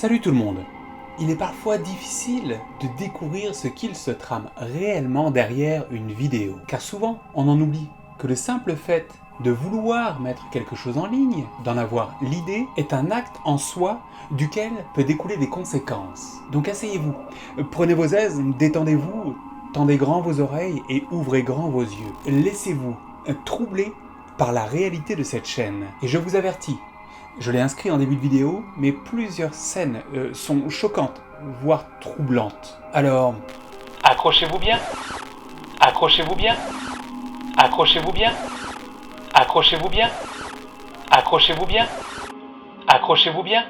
Salut tout le monde. Il est parfois difficile de découvrir ce qu'il se trame réellement derrière une vidéo, car souvent on en oublie que le simple fait de vouloir mettre quelque chose en ligne, d'en avoir l'idée, est un acte en soi duquel peut découler des conséquences. Donc asseyez-vous, prenez vos aises, détendez-vous, tendez grand vos oreilles et ouvrez grand vos yeux. Laissez-vous troubler par la réalité de cette chaîne. Et je vous avertis, je l'ai inscrit en début de vidéo, mais plusieurs scènes sont choquantes, voire troublantes. Alors, accrochez-vous bien, accrochez-vous bien, accrochez-vous bien, accrochez-vous bien, accrochez-vous bien, accrochez-vous bien.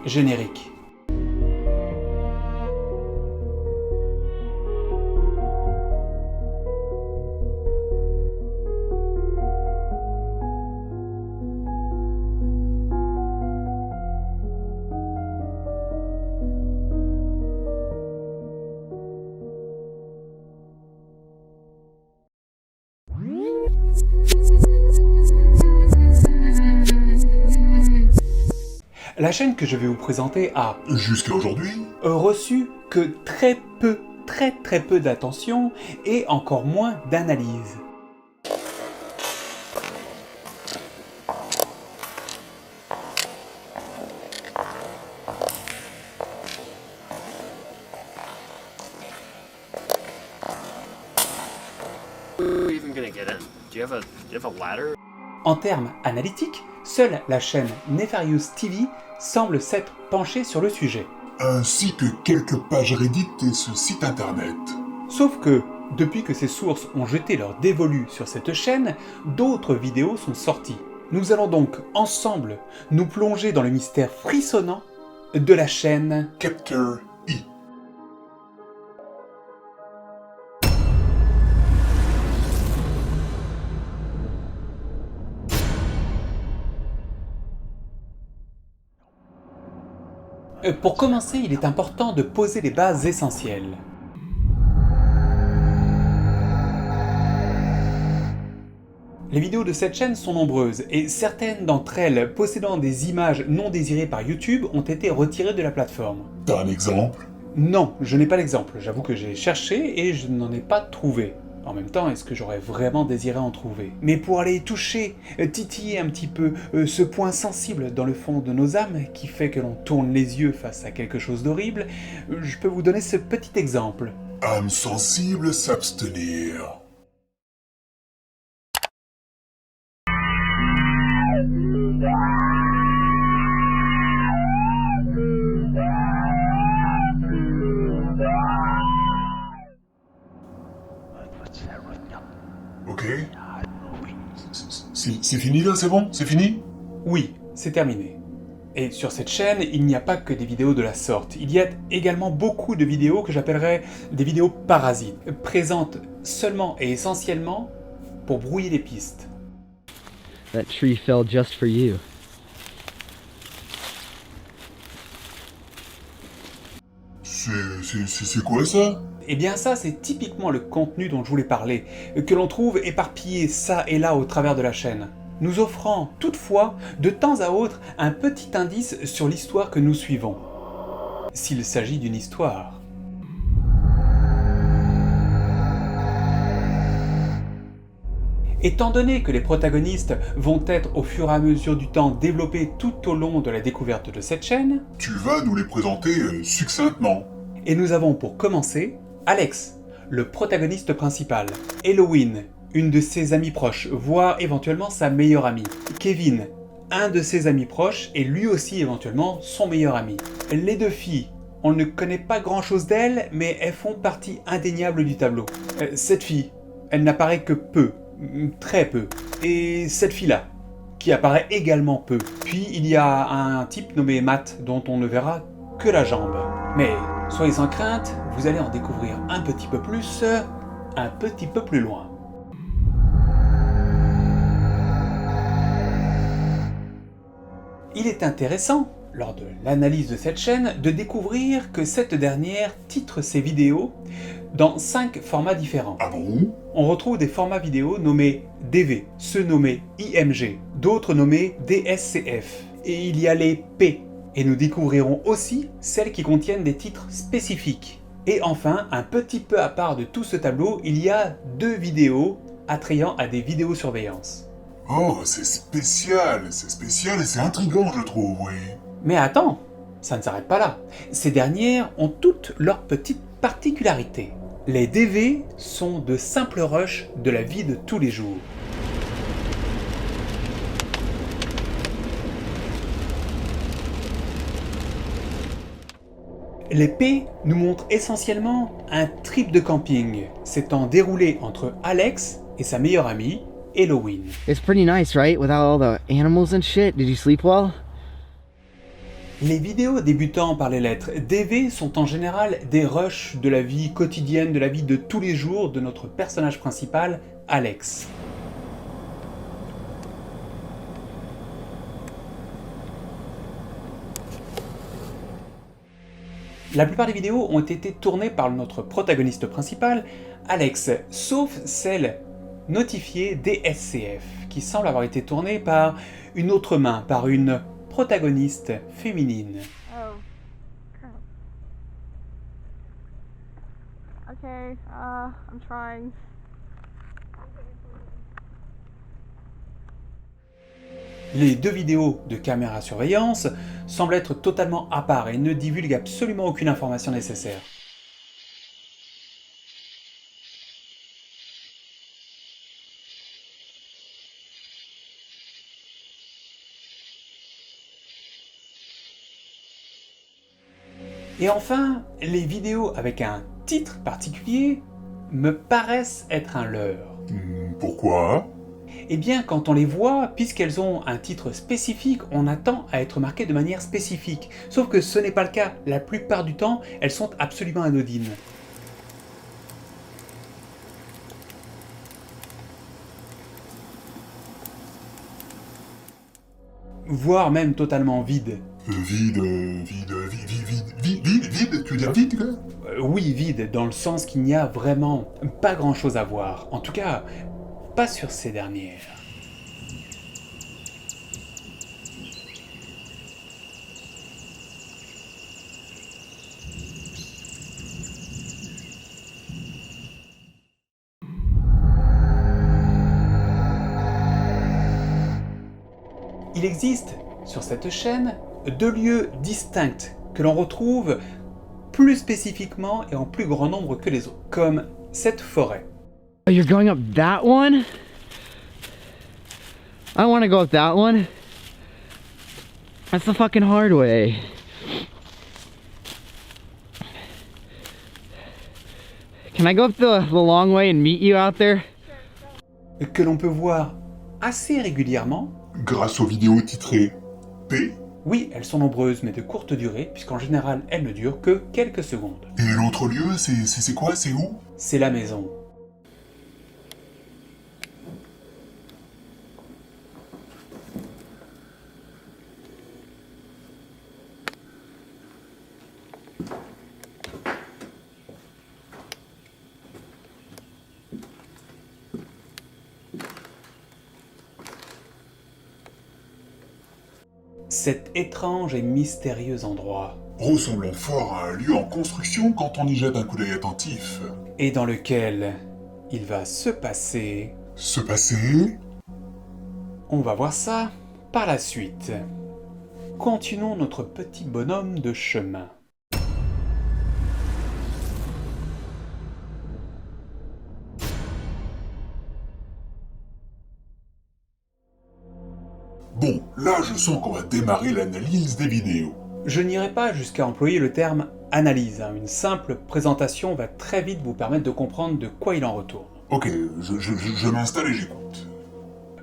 Générique. La chaîne que je vais vous présenter a, jusqu'à aujourd'hui, reçu que très peu d'attention et encore moins d'analyse. En termes analytiques, seule la chaîne Nefarious TV semble s'être penchée sur le sujet. ainsi que quelques pages Reddit et ce site internet. Sauf que, depuis que ces sources ont jeté leur dévolu sur cette chaîne, d'autres vidéos sont sorties. Nous allons donc ensemble nous plonger dans le mystère frissonnant de la chaîne Captor E. Pour commencer, il est important de poser les bases essentielles. Les vidéos de cette chaîne sont nombreuses et certaines d'entre elles possédant des images non désirées par YouTube ont été retirées de la plateforme. T'as un exemple? Non, je n'ai pas l'exemple. J'avoue que j'ai cherché et je n'en ai pas trouvé. En même temps, est-ce que j'aurais vraiment désiré en trouver? Mais pour aller toucher, titiller un petit peu ce point sensible dans le fond de nos âmes qui fait que l'on tourne les yeux face à quelque chose d'horrible, je peux vous donner ce petit exemple. Âme sensible s'abstenir. Ok. C'est fini là, c'est bon? C'est fini? Oui, c'est terminé. Et sur cette chaîne, il n'y a pas que des vidéos de la sorte. Il y a également beaucoup de vidéos que j'appellerais des vidéos parasites, présentes seulement et essentiellement pour brouiller les pistes. That tree fell just for you. C'est quoi ça? Eh bien ça, c'est typiquement le contenu dont je voulais parler, que l'on trouve éparpillé ça et là au travers de la chaîne, nous offrant toutefois de temps à autre un petit indice sur l'histoire que nous suivons. S'il s'agit d'une histoire. Étant donné que les protagonistes vont être au fur et à mesure du temps développés tout au long de la découverte de cette chaîne, Tu vas nous les présenter succinctement. et nous avons pour commencer Alex, le protagoniste principal, Halloween, une de ses amies proches, voire éventuellement sa meilleure amie, Kevin, un de ses amis proches et lui aussi éventuellement son meilleur ami. Les deux filles, on ne connaît pas grand chose d'elles, mais elles font partie indéniable du tableau. Cette fille, elle n'apparaît que peu, très peu, et cette fille-là, qui apparaît également peu. Puis il y a un type nommé Matt, dont on ne verra que la jambe. Mais soyez sans crainte, vous allez en découvrir un petit peu plus loin. Il est intéressant, lors de l'analyse de cette chaîne, de découvrir que cette dernière titre ses vidéos dans 5 formats différents. Ah bon? On retrouve des formats vidéo nommés DV, ceux nommés IMG, d'autres nommés DSCF, et il y a les P, Et nous découvrirons aussi celles qui contiennent des titres spécifiques. Et enfin, un petit peu à part de tout ce tableau, il y a 2 vidéos attrayant à des vidéosurveillances. Oh, c'est spécial et c'est intriguant, je trouve, oui. Mais attends, ça ne s'arrête pas là. Ces dernières ont toutes leurs petites particularités. Les DV sont de simples rushs de la vie de tous les jours. Les P nous montrent essentiellement un trip de camping s'étant déroulé entre Alex et sa meilleure amie, Halloween. It's pretty nice, right? Without all the animals and shit. Did you sleep well? Les vidéos débutant par les lettres DV sont en général des rushs de la vie quotidienne, de la vie de tous les jours de notre personnage principal, Alex. La plupart des vidéos ont été tournées par notre protagoniste principal, Alex, sauf celle notifiée DSCF, qui semble avoir été tournée par une autre main, par une protagoniste féminine. Oh, crap. Okay, I'm trying. Les 2 vidéos de caméra surveillance semblent être totalement à part et ne divulguent absolument aucune information nécessaire. Et enfin, les vidéos avec un titre particulier me paraissent être un leurre. Pourquoi? Eh bien, quand on les voit, puisqu'elles ont un titre spécifique, on attend à être marquées de manière spécifique. Sauf que ce n'est pas le cas. La plupart du temps, elles sont absolument anodines. Voire même totalement vides. Vide, tu veux dire vide, quoi? Oui, vide, dans le sens qu'il n'y a vraiment pas grand-chose à voir. En tout cas, pas sur ces dernières. Il existe sur cette chaîne 2 lieux distincts que l'on retrouve plus spécifiquement et en plus grand nombre que les autres, comme cette forêt. Oh, you're going up that one? I want to go up that one. That's the fucking hard way. Can I go up the long way and meet you out there? Que l'on peut voir assez régulièrement. Grâce aux vidéos titrées P. Oui, elles sont nombreuses, mais de courte durée, puisqu'en général, elles ne durent que quelques secondes. Et l'autre lieu, c'est quoi? C'est où? C'est la maison. Cet étrange et mystérieux endroit, Ressemblant fort à un lieu en construction quand on y jette un coup d'œil attentif. et dans lequel il va se passer... Se passer? On va voir ça par la suite. Continuons notre petit bonhomme de chemin. Bon, là je sens qu'on va démarrer l'analyse des vidéos. Je n'irai pas jusqu'à employer le terme analyse. Une simple présentation va très vite vous permettre de comprendre de quoi il en retourne. Ok, je m'installe et j'écoute.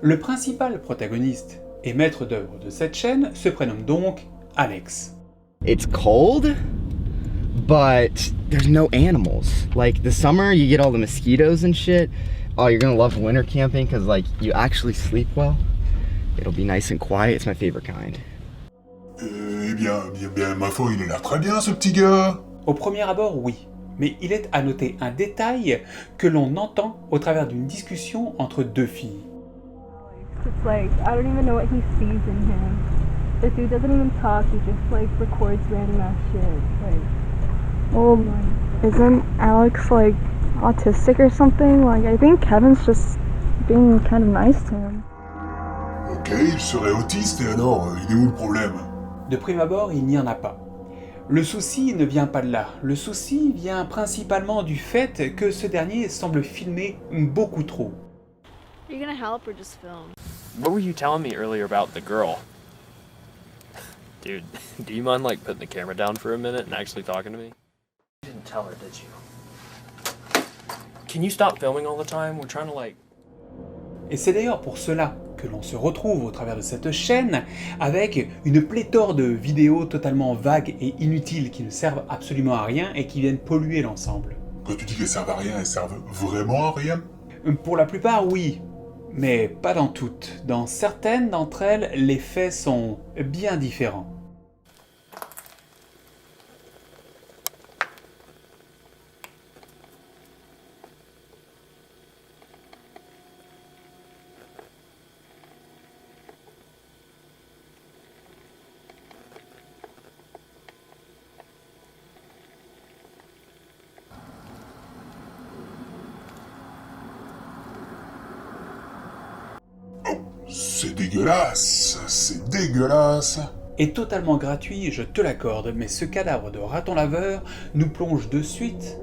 Le principal protagoniste et maître d'œuvre de cette chaîne se prénomme donc Alex. It's cold, but there's no animals. Like the summer, you get all the mosquitoes and shit. Oh, you're gonna love winter camping because like you actually sleep well. It'll be nice and quiet. It's my favorite kind. Eh bien, ma foi, il a l'air très bien ce petit gars. Au premier abord, oui. Mais il est à noter un détail que l'on entend au travers d'une discussion entre 2 filles. It's like, I don't even know what he sees in him. The dude doesn't even talk, he just like records random ass shit. Like, well, isn't Alex like autistic or something? Like, I think Kevin's just being kind of nice to him. Ok, il serait autiste et alors, il est où le problème? De prime abord, il n'y en a pas. Le souci ne vient pas de là. Le souci vient principalement du fait que ce dernier semble filmer beaucoup trop. Are you gonna help or just film? What were you telling me earlier about the girl? Dude, do you mind like putting the camera down for a minute and actually talking to me? You didn't tell her, did you? Can you stop filming all the time? We're trying to like... Et c'est d'ailleurs pour cela que l'on se retrouve au travers de cette chaîne avec une pléthore de vidéos totalement vagues et inutiles qui ne servent absolument à rien et qui viennent polluer l'ensemble. Quand tu dis qu'elles servent à rien, elles servent vraiment à rien? Pour la plupart, oui, mais pas dans toutes. Dans certaines d'entre elles, les faits sont bien différents. C'est dégueulasse, c'est dégueulasse. Et totalement gratuit, je te l'accorde, mais ce cadavre de raton laveur nous plonge de suite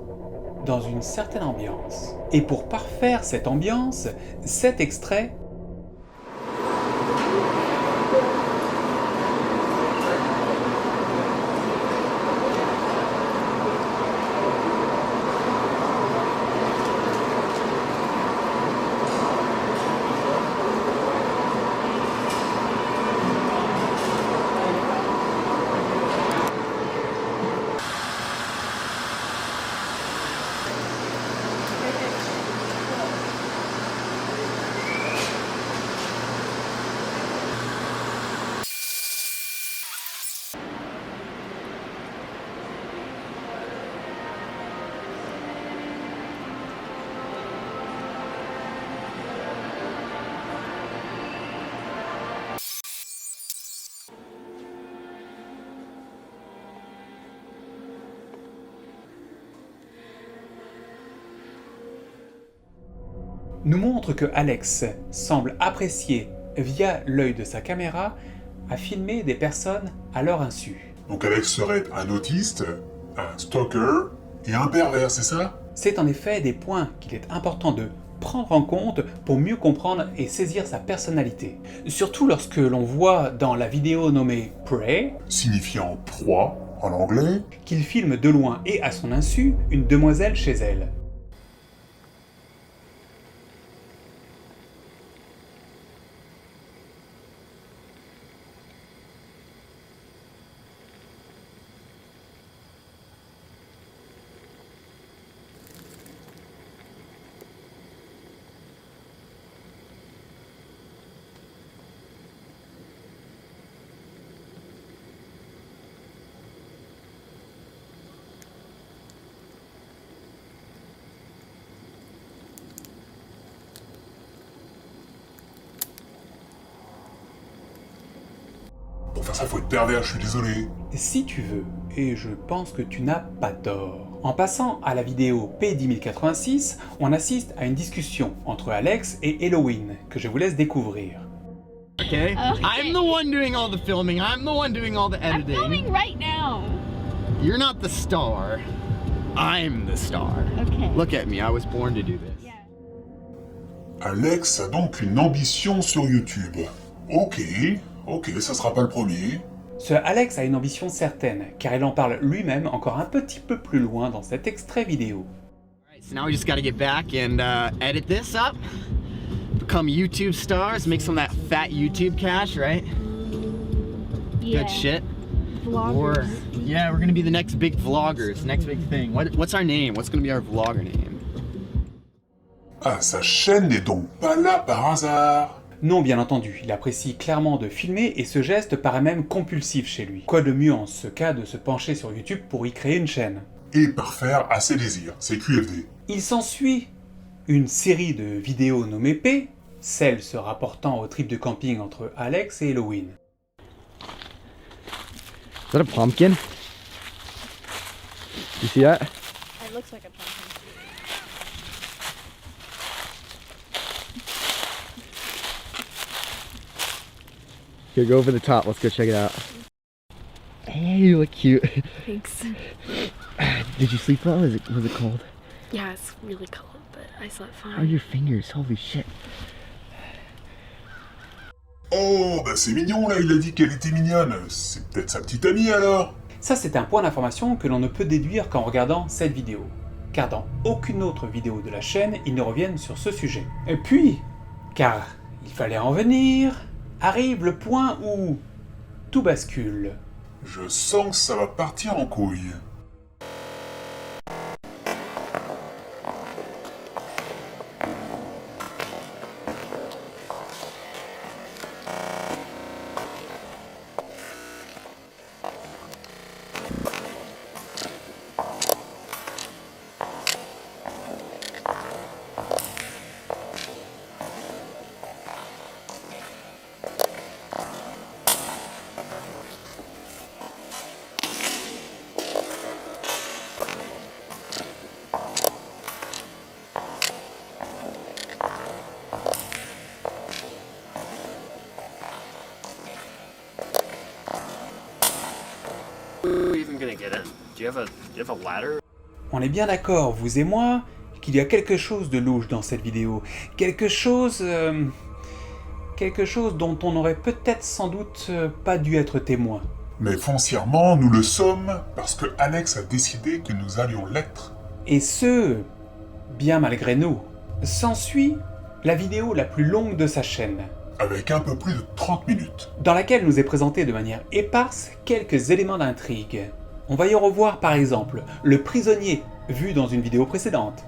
dans une certaine ambiance. Et pour parfaire cette ambiance, cet extrait nous montre que Alex semble apprécier, via l'œil de sa caméra, à filmer des personnes à leur insu. Donc Alex serait un autiste, un stalker et un pervers, c'est ça? C'est en effet des points qu'il est important de prendre en compte pour mieux comprendre et saisir sa personnalité. Surtout lorsque l'on voit dans la vidéo nommée Prey, Signifiant proie en anglais. qu'il filme de loin et à son insu une demoiselle chez elle. Pour faire ça, faut être pervers, je suis désolé. Si tu veux, et je pense que tu n'as pas tort. En passant à la vidéo P10086, on assiste à une discussion entre Alex et Halloween, que je vous laisse découvrir. Okay? I'm the one doing all the filming. I'm the one doing all the I'm editing. filming right now. You're not the star. I'm the star. Okay. Look at me. I was born to do this. Yeah. Alex a donc une ambition sur YouTube. Ok, ça sera pas le premier. Ce Alex a une ambition certaine, car il en parle lui-même encore un petit peu plus loin dans cet extrait vidéo. Alright, so now we just gotta get back and edit this up. Become YouTube stars, make some of that fat YouTube cash, right? Yeah. Good shit. Vloggers. Yeah, we're gonna be the next big vloggers, next big thing. What's our name? What's gonna be our vlogger name? Ah, sa chaîne n'est donc pas là par hasard. Non, bien entendu, il apprécie clairement de filmer et ce geste paraît même compulsif chez lui. Quoi de mieux en ce cas de se pencher sur YouTube pour y créer une chaîne? Et parfaire à ses désirs, c'est QFD. Il s'ensuit une série de vidéos nommées P, celle se rapportant au trip de camping entre Alex et Halloween. Is that a pumpkin? You see that? It looks like a pumpkin. Here, go over the top. Let's go check it out. Hey, you look cute. Thanks. Did you sleep well? Was it cold? Yeah, it's really cold, but I slept Oh, fine. your fingers. Holy shit. Oh, bah c'est mignon là, il a dit qu'elle était mignonne. C'est peut-être sa petite amie alors. Ça, c'est un point d'information que l'on ne peut déduire qu'en regardant cette vidéo, car dans aucune autre vidéo de la chaîne, ils ne reviennent sur ce sujet. Et puis, car il fallait en venir, arrive le point où tout bascule. Je sens que ça va partir en couille. Who are even gonna get in? Do you have a ladder? On est bien d'accord, vous et moi, qu'il y a quelque chose de louche dans cette vidéo. Quelque chose dont on n'aurait peut-être sans doute pas dû être témoin. Mais foncièrement, nous le sommes parce que Alex a décidé que nous allions l'être. Et ce, bien malgré nous. S'ensuit la vidéo la plus longue de sa chaîne, Avec un peu plus de 30 minutes. dans laquelle nous est présenté de manière éparse quelques éléments d'intrigue. On va y revoir par exemple le prisonnier vu dans une vidéo précédente.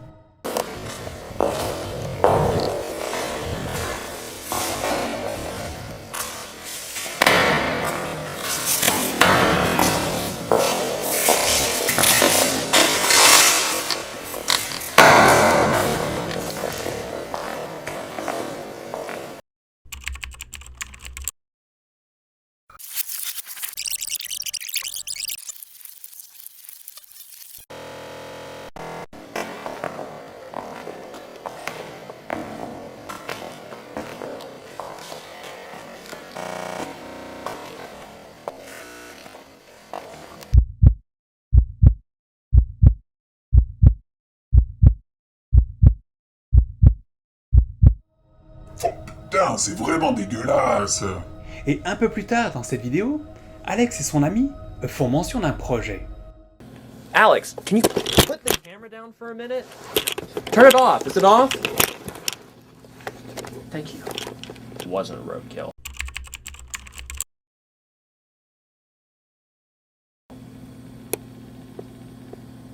Oh putain, c'est vraiment dégueulasse. Et un peu plus tard dans cette vidéo, Alex et son ami font mention d'un projet. Alex, can you put the camera down for a minute? Turn it off. Is it off? Thank you. It wasn't a roadkill.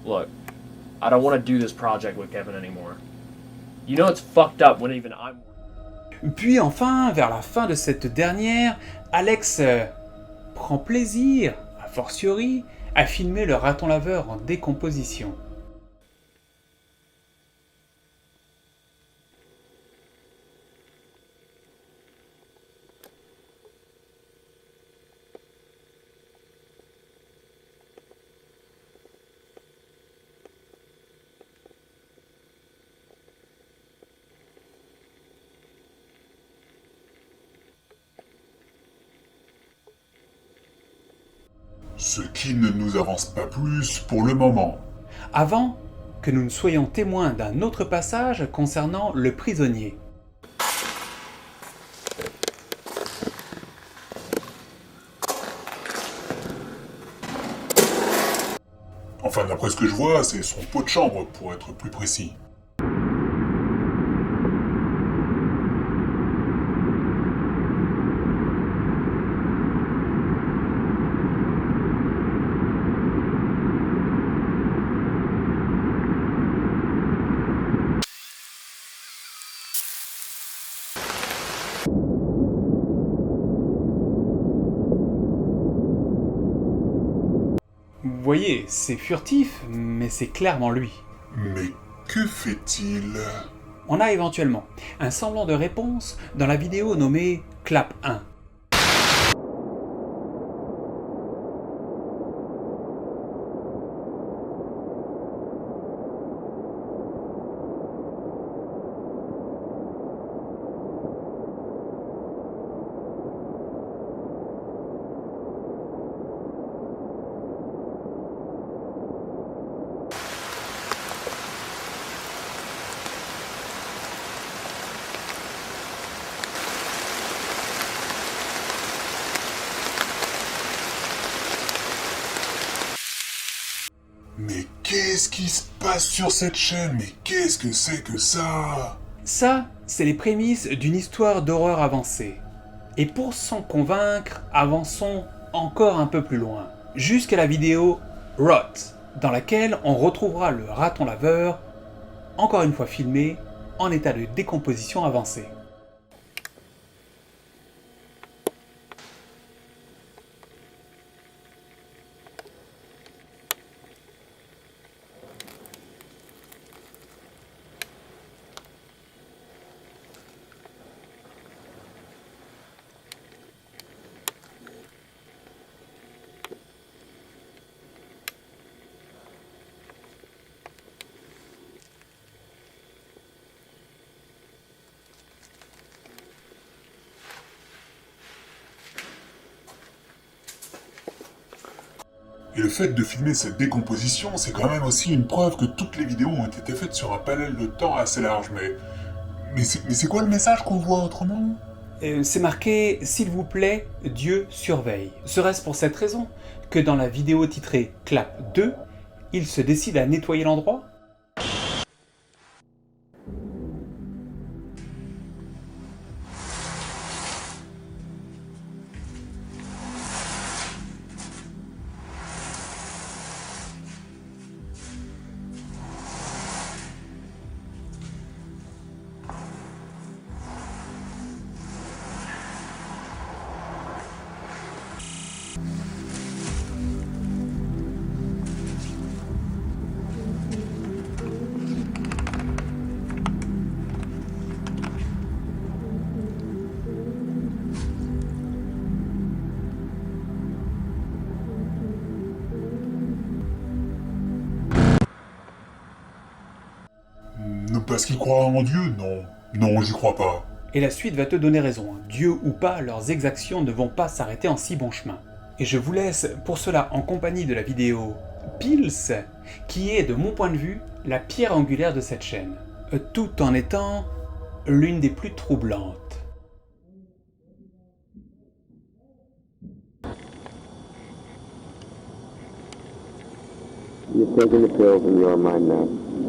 Look, I don't want to do this project with Kevin anymore. You know it's fucked up when even I'm... Puis enfin, vers la fin de cette dernière, Alex prend plaisir, a fortiori, à filmer le raton laveur en décomposition. Ce qui ne nous avance pas plus pour le moment. Avant que nous ne soyons témoins d'un autre passage concernant le prisonnier. Enfin, d'après ce que je vois, c'est son pot de chambre pour être plus précis. Vous voyez, c'est furtif, mais c'est clairement lui. Mais que fait-il? On a éventuellement un semblant de réponse dans la vidéo nommée Clap 1. qu'est-ce qui se passe sur cette chaîne? Mais qu'est-ce que c'est que ça? Ça, c'est les prémices d'une histoire d'horreur avancée. Et pour s'en convaincre, avançons encore un peu plus loin, jusqu'à la vidéo Rot, dans laquelle on retrouvera le raton laveur, encore une fois filmé, en état de décomposition avancée. Et le fait de filmer cette décomposition, c'est quand même aussi une preuve que toutes les vidéos ont été faites sur un panel de temps assez large, mais c'est quoi le message qu'on voit autrement? C'est marqué « S'il vous plaît, Dieu surveille ». Serait-ce pour cette raison que dans la vidéo titrée « Clap 2 », il se décide à nettoyer l'endroit? Parce qu'ils croient en Dieu? Non. Non, j'y crois pas. Et la suite va te donner raison. Dieu ou pas, leurs exactions ne vont pas s'arrêter en si bon chemin. Et je vous laisse pour cela en compagnie de la vidéo Pils, qui est, de mon point de vue, la pierre angulaire de cette chaîne, tout en étant l'une des plus troublantes. You've taken the pills and you are mine now.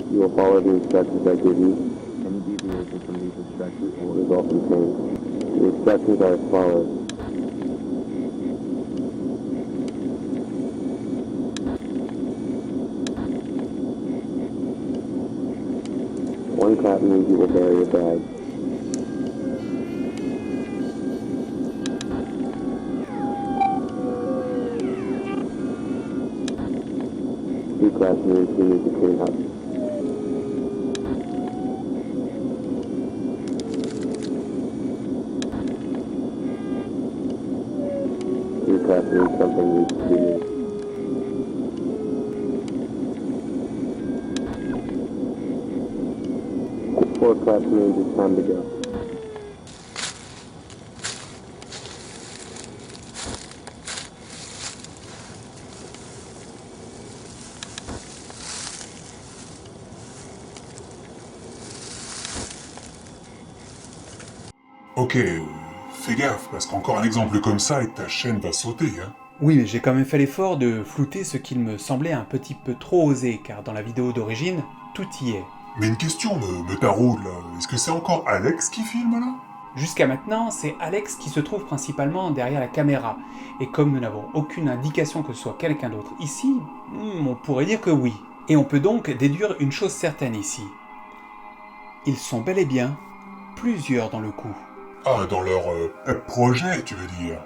You will follow the instructions I give you. Any deviation from these instructions will result in pain. The instructions are as follows. One clap means you will bury your bag. Two claps means you need to clean up. Three claps means something needs to be moved. Four claps means it's time to go. Ok, fais gaffe, parce qu'encore un exemple comme ça et ta chaîne va sauter, hein. Oui, mais j'ai quand même fait l'effort de flouter ce qu'il me semblait un petit peu trop osé, car dans la vidéo d'origine, tout y est. Mais une question me taraude là, est-ce que c'est encore Alex qui filme là? Jusqu'à maintenant, c'est Alex qui se trouve principalement derrière la caméra, et comme nous n'avons aucune indication que ce soit quelqu'un d'autre ici, on pourrait dire que oui. Et on peut donc déduire une chose certaine ici. Ils sont bel et bien plusieurs dans le coup. Ah, dans leur projet, tu veux dire?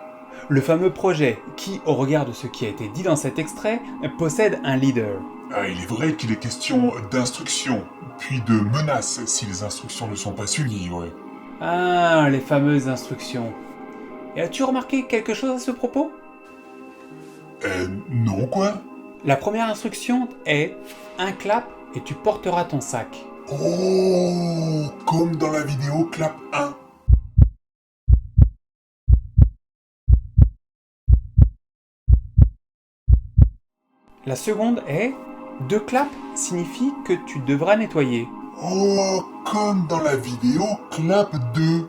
Le fameux projet qui, au regard de ce qui a été dit dans cet extrait, possède un leader. Ah, il est vrai qu'il est question d'instructions, puis de menaces si les instructions ne sont pas suivies, ouais. Ah, les fameuses instructions. Et as-tu remarqué quelque chose à ce propos? Non quoi? La première instruction est « Un clap et tu porteras ton sac ». Oh, comme dans la vidéo Clap 1. La seconde est « Deux claps signifie que tu devras nettoyer ». Oh, comme dans la vidéo Clap 2.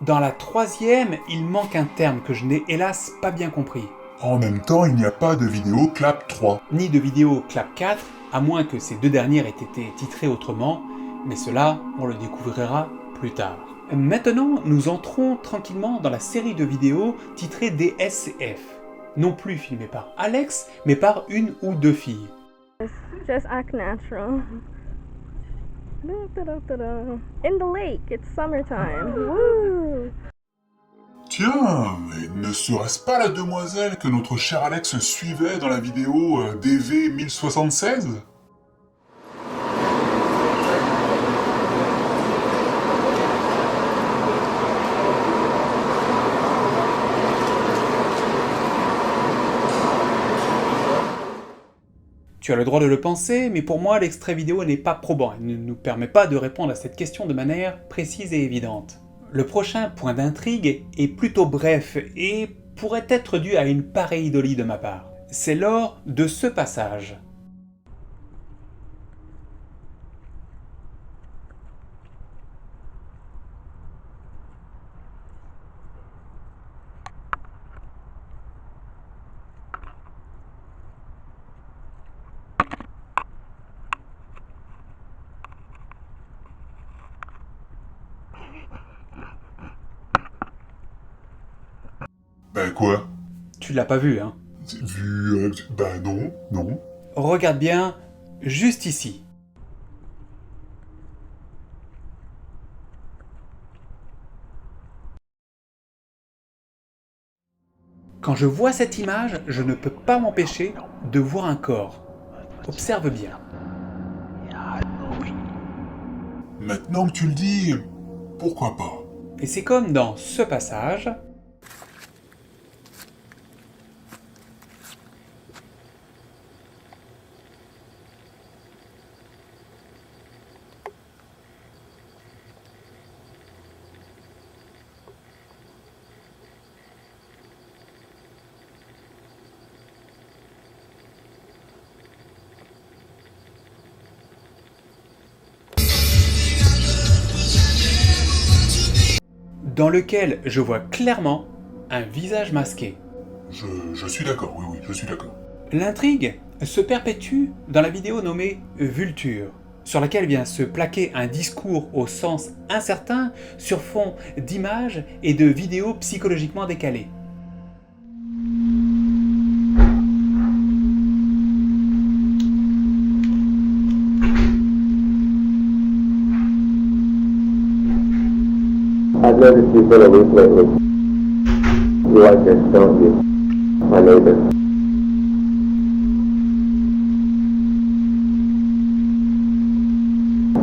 Dans la troisième, il manque un terme que je n'ai hélas pas bien compris. En même temps, il n'y a pas de vidéo Clap 3. Ni de vidéo Clap 4, à moins que ces deux dernières aient été titrées autrement, mais cela, on le découvrira plus tard. Maintenant, nous entrons tranquillement dans la série de vidéos titrées DSCF. Non plus filmées par Alex, mais par une ou deux filles. Just act natural. In the lake, it's summertime. Woo! Tiens, mais ne serait-ce pas la demoiselle que notre cher Alex suivait dans la vidéo DV 1076 ? Tu as le droit de le penser, mais pour moi, l'extrait vidéo n'est pas probant et ne nous permet pas de répondre à cette question de manière précise et évidente. Le prochain point d'intrigue est plutôt bref et pourrait être dû à une pareidolie de ma part. C'est lors de ce passage. Ben quoi ? Tu l'as pas vu, hein? Vu... ben non, non. Regarde bien, juste ici. Quand je vois cette image, je ne peux pas m'empêcher de voir un corps. Observe bien. Maintenant que tu le dis, pourquoi pas ? Et c'est comme dans ce passage. Dans lequel je vois clairement un visage masqué. Je suis d'accord, oui, je suis d'accord. L'intrigue se perpétue dans la vidéo nommée Vulture, sur laquelle vient se plaquer un discours au sens incertain sur fond d'images et de vidéos psychologiquement décalées. I've noticed you've been aloof lately. You like this, don't you? My neighbor.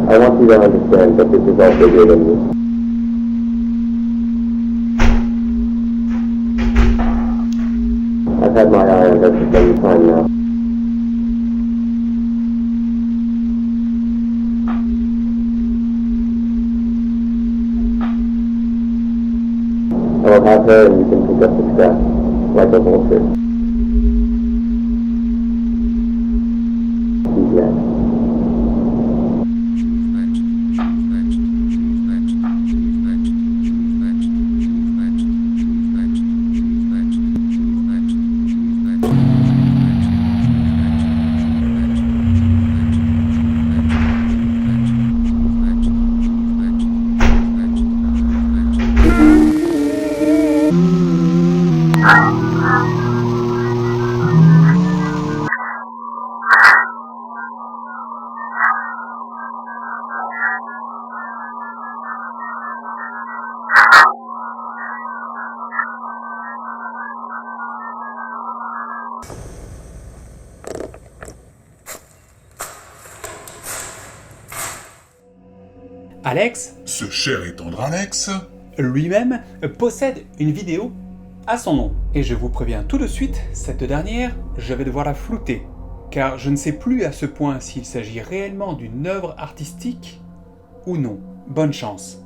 I want you to understand that this is all bigger than you. I've had my eye on her for some time now. I will have her and you can pick up the scraps, like a vulture. She's next. Alex, Ce cher et tendre Alex, lui-même, possède une vidéo à son nom. Et je vous préviens tout de suite, cette dernière, je vais devoir la flouter, car je ne sais plus à ce point s'il s'agit réellement d'une œuvre artistique ou non. Bonne chance.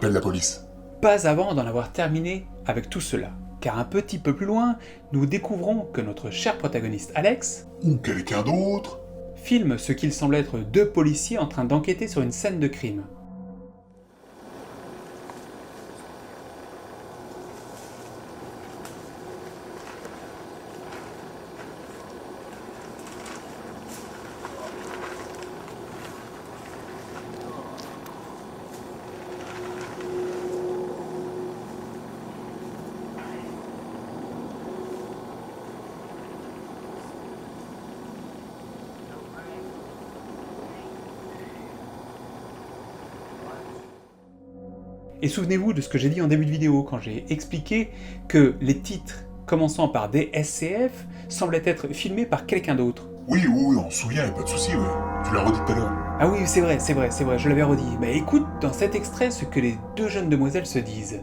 j'appelle la police. Pas avant d'en avoir terminé avec tout cela, car un petit peu plus loin, nous découvrons que notre cher protagoniste Alex Ou quelqu'un d'autre. filme ce qu'il semble être deux policiers en train d'enquêter sur une scène de crime. Et souvenez-vous de ce que j'ai dit en début de vidéo quand j'ai expliqué que les titres commençant par DSCF semblaient être filmés par quelqu'un d'autre. Oui, on se souvient, y a pas de souci, ouais. Tu l'as redit tout à l'heure. Ah oui, c'est vrai, je l'avais redit. Mais écoute dans cet extrait ce que les deux jeunes demoiselles se disent.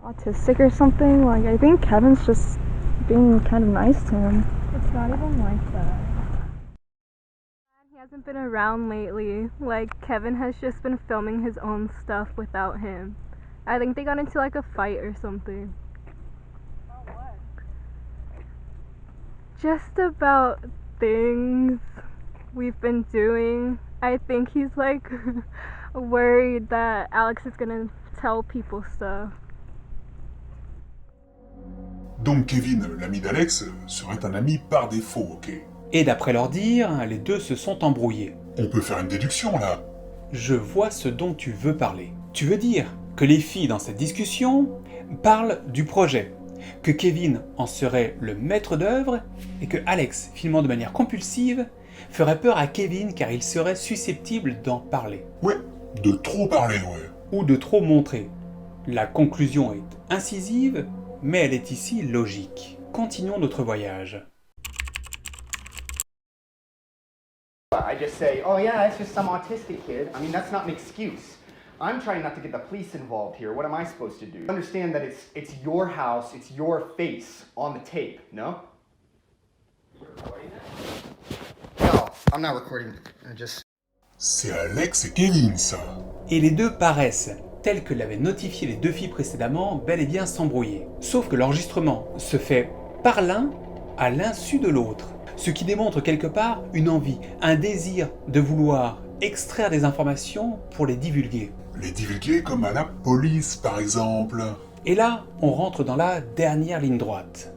Autistic or something. Like, I think Kevin's just being kind of nice to him. It's not even like that. He hasn't been around lately. Like, Kevin has just been filming his own stuff without him. I think they got into like a fight or something. About what? Just about things we've been doing. I think he's like worried that Alex is gonna tell people stuff. Donc Kevin, l'ami d'Alex, serait un ami par défaut, ok. Et d'après leur dire, les deux se sont embrouillés. On peut faire une déduction, là. Je vois ce dont tu veux parler. Tu veux dire que les filles dans cette discussion parlent du projet, que Kevin en serait le maître d'œuvre et que Alex, filmant de manière compulsive, ferait peur à Kevin car il serait susceptible d'en parler. Ouais, de trop parler, ouais. Ou de trop montrer. La conclusion est incisive, mais elle est ici logique. Continuons notre voyage. I just say, oh yeah, it's just some autistic kid. I mean, that's not an excuse. I'm trying not to get the police involved here. What am I supposed to do? Understand that it's your house, it's your face on the tape, no? No, I'm not recording. I just... C'est Alex et Kevin, ça. Et les deux paraissent, tels que l'avaient notifié les deux filles précédemment, bel et bien s'embrouiller. Sauf que l'enregistrement se fait par l'un à l'insu de l'autre. Ce qui démontre quelque part une envie, un désir de vouloir extraire des informations pour les divulguer. Les divulguer comme à la police, par exemple. Et là, on rentre dans la dernière ligne droite.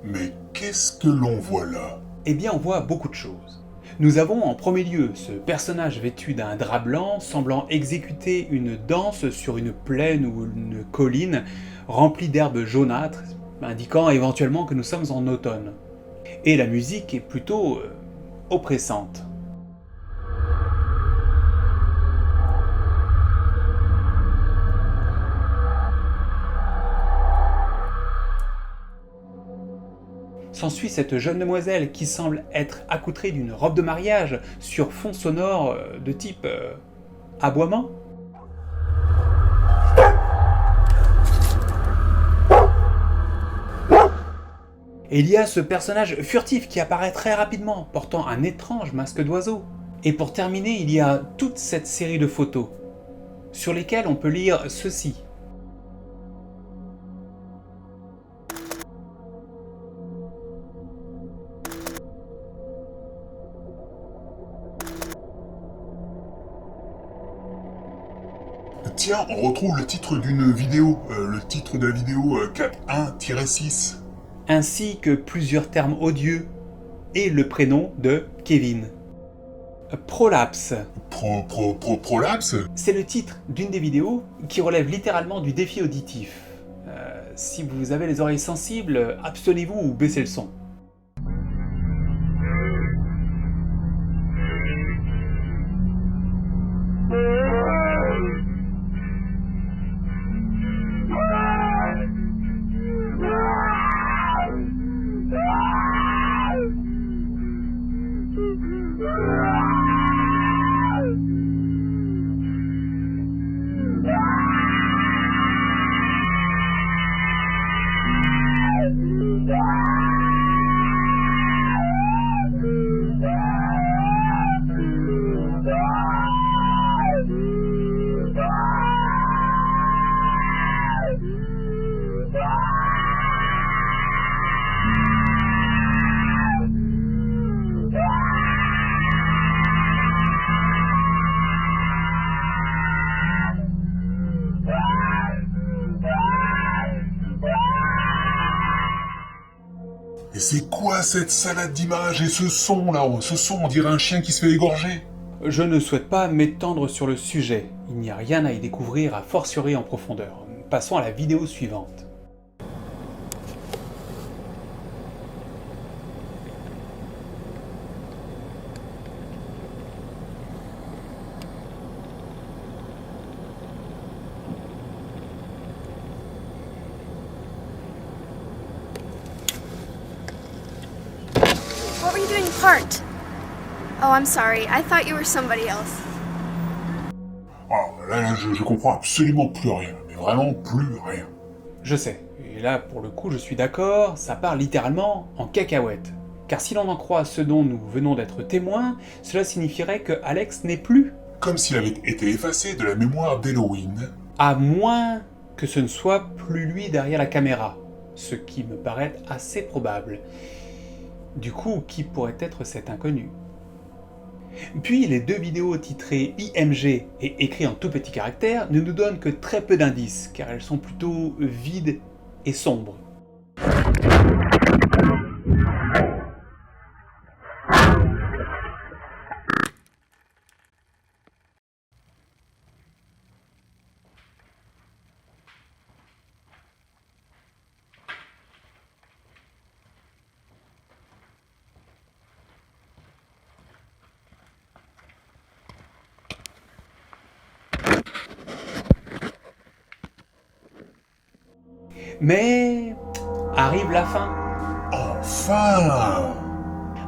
Mais qu'est-ce que l'on voit là? Eh bien, on voit beaucoup de choses. Nous avons en premier lieu ce personnage vêtu d'un drap blanc semblant exécuter une danse sur une plaine ou une colline remplie d'herbes jaunâtres, indiquant éventuellement que nous sommes en automne. Et la musique est plutôt oppressante. S'ensuit cette jeune demoiselle qui semble être accoutrée d'une robe de mariage sur fond sonore de type aboiement. Et il y a ce personnage furtif qui apparaît très rapidement, portant un étrange masque d'oiseau. Et pour terminer, il y a toute cette série de photos, sur lesquelles on peut lire ceci. Tiens, on retrouve le titre d'une vidéo, le titre de la vidéo 4.1-6. Ainsi que plusieurs termes odieux et le prénom de Kevin. Prolapse. Prolapse? C'est le titre d'une des vidéos qui relève littéralement du défi auditif. Si vous avez les oreilles sensibles, abstenez-vous ou baissez le son. Et c'est quoi cette salade d'images et ce son là? Ce son, on dirait un chien qui se fait égorger. Je ne souhaite pas m'étendre sur le sujet. Il n'y a rien à y découvrir a fortiori en profondeur. Passons à la vidéo suivante. What were you doing parked? Oh, I'm sorry. I thought you were somebody else. Oh, là, je comprends absolument plus rien, mais vraiment plus rien. Je sais, et là pour le coup je suis d'accord, ça part littéralement en cacahuète. Car si l'on en croit ce dont nous venons d'être témoins, cela signifierait que Alex n'est plus. Comme s'il avait été effacé de la mémoire d'Halloween. À moins que ce ne soit plus lui derrière la caméra, ce qui me paraît assez probable. Du coup, qui pourrait être cet inconnu? Puis les deux vidéos titrées IMG et écrites en tout petits caractères ne nous donnent que très peu d'indices, car elles sont plutôt vides et sombres. Mais arrive la fin, Enfin!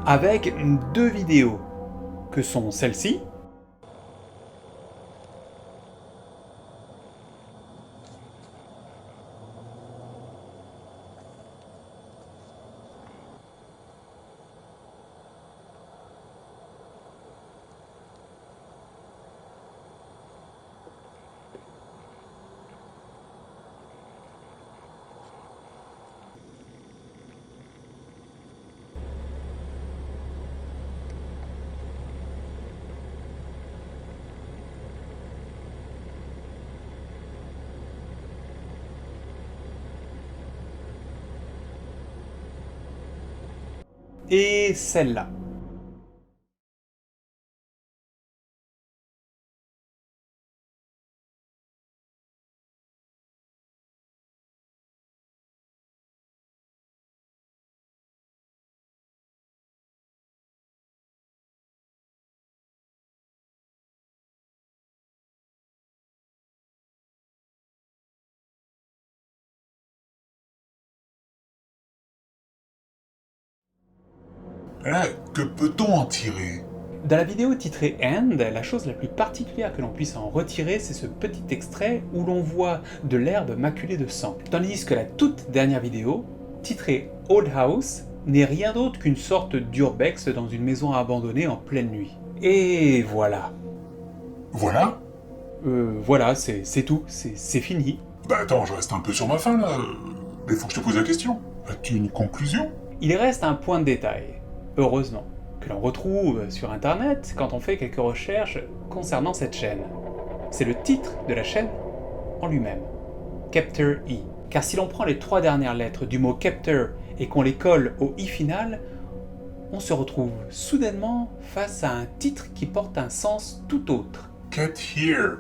avec deux vidéos, que sont celles-ci, Et celle-là. Là, que peut-on en tirer? Dans la vidéo titrée End, la chose la plus particulière que l'on puisse en retirer, c'est ce petit extrait où l'on voit de l'herbe maculée de sang. Tandis que la toute dernière vidéo, titrée Old House, n'est rien d'autre qu'une sorte d'urbex dans une maison abandonnée en pleine nuit. Et voilà. Voilà? Voilà, c'est tout, c'est fini. Bah attends, je reste un peu sur ma faim là. Mais faut que je te pose la question. As-tu une conclusion? Il reste un point de détail, heureusement, que l'on retrouve sur internet quand on fait quelques recherches concernant cette chaîne. C'est le titre de la chaîne en lui-même, Captor E. Car si l'on prend les 3 dernières lettres du mot Captor et qu'on les colle au I final, on se retrouve soudainement face à un titre qui porte un sens tout autre. Get here.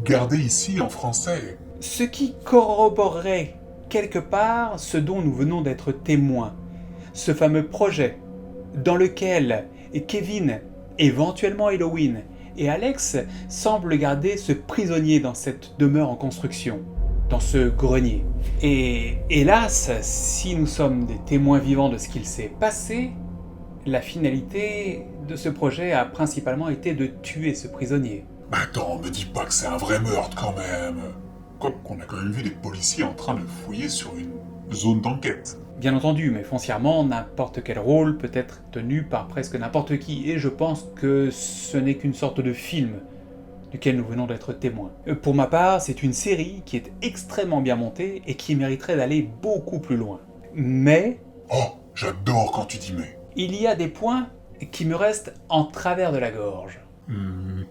Gardez ici en français. Ce qui corroborerait quelque part ce dont nous venons d'être témoins. Ce fameux projet dans lequel Kevin, éventuellement Halloween et Alex semblent garder ce prisonnier dans cette demeure en construction, dans ce grenier. Et hélas, si nous sommes des témoins vivants de ce qu'il s'est passé, la finalité de ce projet a principalement été de tuer ce prisonnier. Bah attends, me dis pas que c'est un vrai meurtre quand même. Quoi qu'on a quand même vu des policiers en train de fouiller sur une zone d'enquête. Bien entendu, mais foncièrement, n'importe quel rôle peut être tenu par presque n'importe qui, et je pense que ce n'est qu'une sorte de film duquel nous venons d'être témoins. Pour ma part, c'est une série qui est extrêmement bien montée et qui mériterait d'aller beaucoup plus loin. Mais... Oh, j'adore quand tu dis mais. Il y a des points qui me restent en travers de la gorge.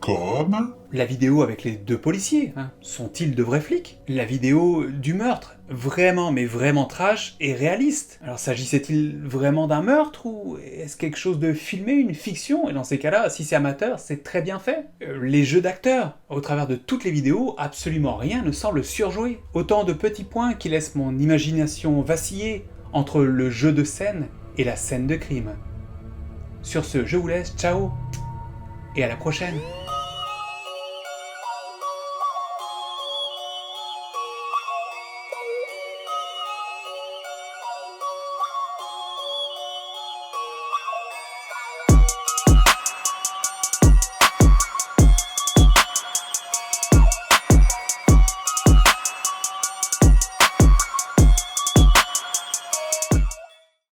Comme? La vidéo avec les 2 policiers, hein. Sont-ils de vrais flics? La vidéo du meurtre, vraiment mais vraiment trash et réaliste. Alors s'agissait-il vraiment d'un meurtre ou est-ce quelque chose de filmé, une fiction? Et dans ces cas-là, si c'est amateur, c'est très bien fait. Les jeux d'acteurs, au travers de toutes les vidéos, absolument rien ne semble surjoué. Autant de petits points qui laissent mon imagination vaciller entre le jeu de scène et la scène de crime. Sur ce, je vous laisse, ciao et à la prochaine.